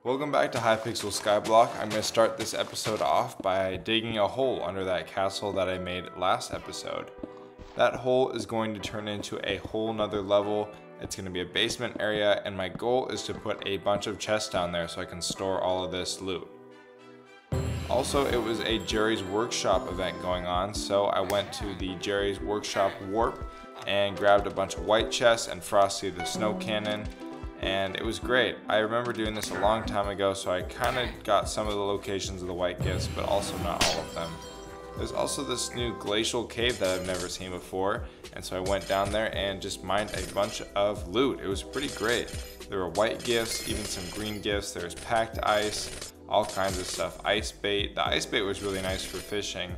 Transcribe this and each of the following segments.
Welcome back to Hypixel Skyblock. I'm going to start this episode off by digging a hole under that castle that I made last episode. That hole is going to turn into a whole nother level. It's going to be a basement area, and my goal is to put a bunch of chests down there so I can store all of this loot. Also, it was a Jerry's Workshop event going on, so I went to the Jerry's Workshop Warp and grabbed a bunch of white chests and Frosty the Snow Cannon, and it was great. I remember doing this a long time ago, so I kind of got some of the locations of the white gifts, but also not all of them. There's also this new glacial cave that I've never seen before, and so I went down there and just mined a bunch of loot. It was pretty great. There were white gifts, even some green gifts. There's packed ice, all kinds of stuff. Ice bait. The ice bait was really nice for fishing,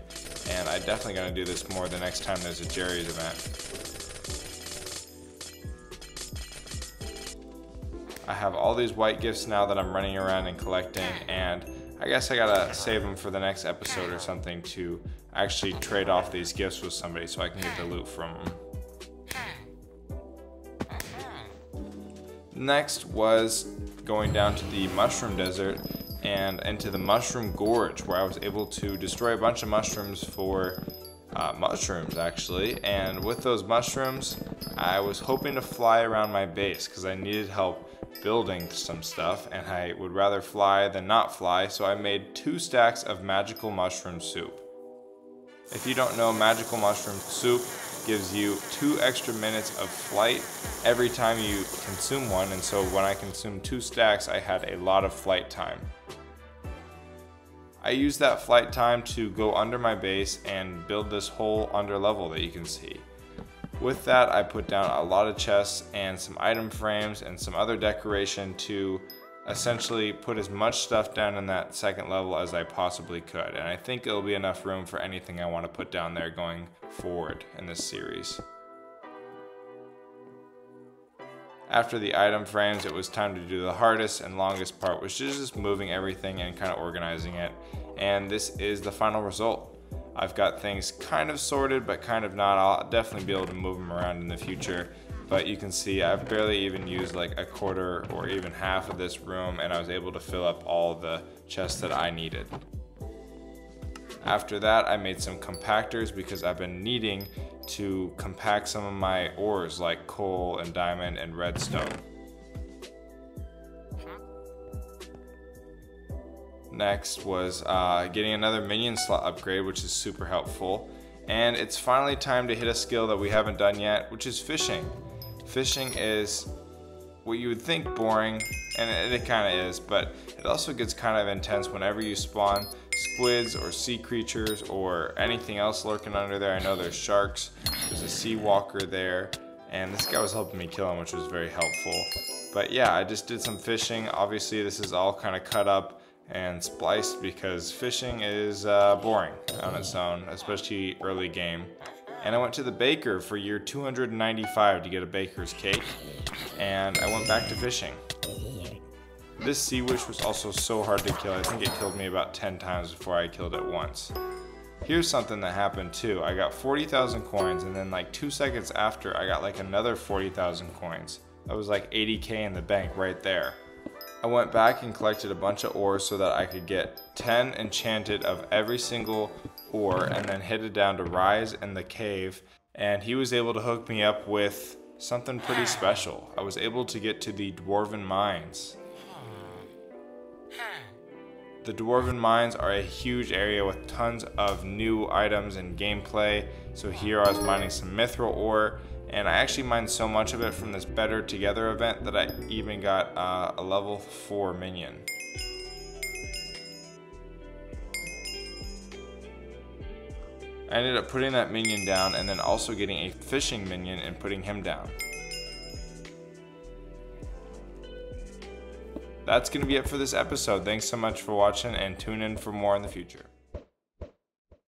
and I'm definitely going to do this more the next time there's a Jerry's event. I have all these white gifts now that I'm running around and collecting, and I guess I gotta save them for the next episode or something to actually trade off these gifts with somebody so I can get the loot from them. Next was going down to the mushroom desert and into the mushroom gorge, where I was able to destroy a bunch of mushrooms for mushrooms actually, and with those mushrooms I was hoping to fly around my base because I needed help building some stuff, and I would rather fly than not fly, so I made 2 stacks of magical mushroom soup. If you don't know, magical mushroom soup gives you 2 extra minutes of flight every time you consume one, and so when I consumed 2 stacks I had a lot of flight time. I used that flight time to go under my base and build this whole under level that you can see. With that, I put down a lot of chests and some item frames and some other decoration to essentially put as much stuff down in that second level as I possibly could. And I think it'll be enough room for anything I want to put down there going forward in this series. After the item frames, it was time to do the hardest and longest part, which is just moving everything and kind of organizing it. And this is the final result. I've got things kind of sorted, but kind of not. I'll definitely be able to move them around in the future. But you can see I've barely even used like a quarter or even half of this room, and I was able to fill up all the chests that I needed. After that, I made some compactors because I've been needing to compact some of my ores like coal and diamond and redstone. Next was getting another minion slot upgrade, which is super helpful. And it's finally time to hit a skill that we haven't done yet, which is fishing. Fishing is what you would think boring, and it kind of is, but it also gets kind of intense whenever you spawn squids or sea creatures or anything else lurking under there. I know there's sharks, there's a sea walker there, and this guy was helping me kill him, which was very helpful. But yeah, I just did some fishing. Obviously this is all kind of cut up and spliced because fishing is boring on its own, especially early game. And I went to the baker for year 295 to get a baker's cake, and I went back to fishing. This sea witch was also so hard to kill. I think it killed me about 10 times before I killed it once. Here's something that happened too. I got 40,000 coins, and then like 2 seconds after I got like another 40,000 coins. That was like 80k in the bank right there. I went back and collected a bunch of ores so that I could get 10 enchanted of every single ore, and then headed down to Rise in the cave, and he was able to hook me up with something pretty special. I was able to get to the Dwarven Mines. The Dwarven Mines are a huge area with tons of new items and gameplay. So here I was mining some mithril ore, and I actually mined so much of it from this Better Together event that I even got a level 4 minion. I ended up putting that minion down and then also getting a fishing minion and putting him down. That's going to be it for this episode. Thanks so much for watching, and tune in for more in the future.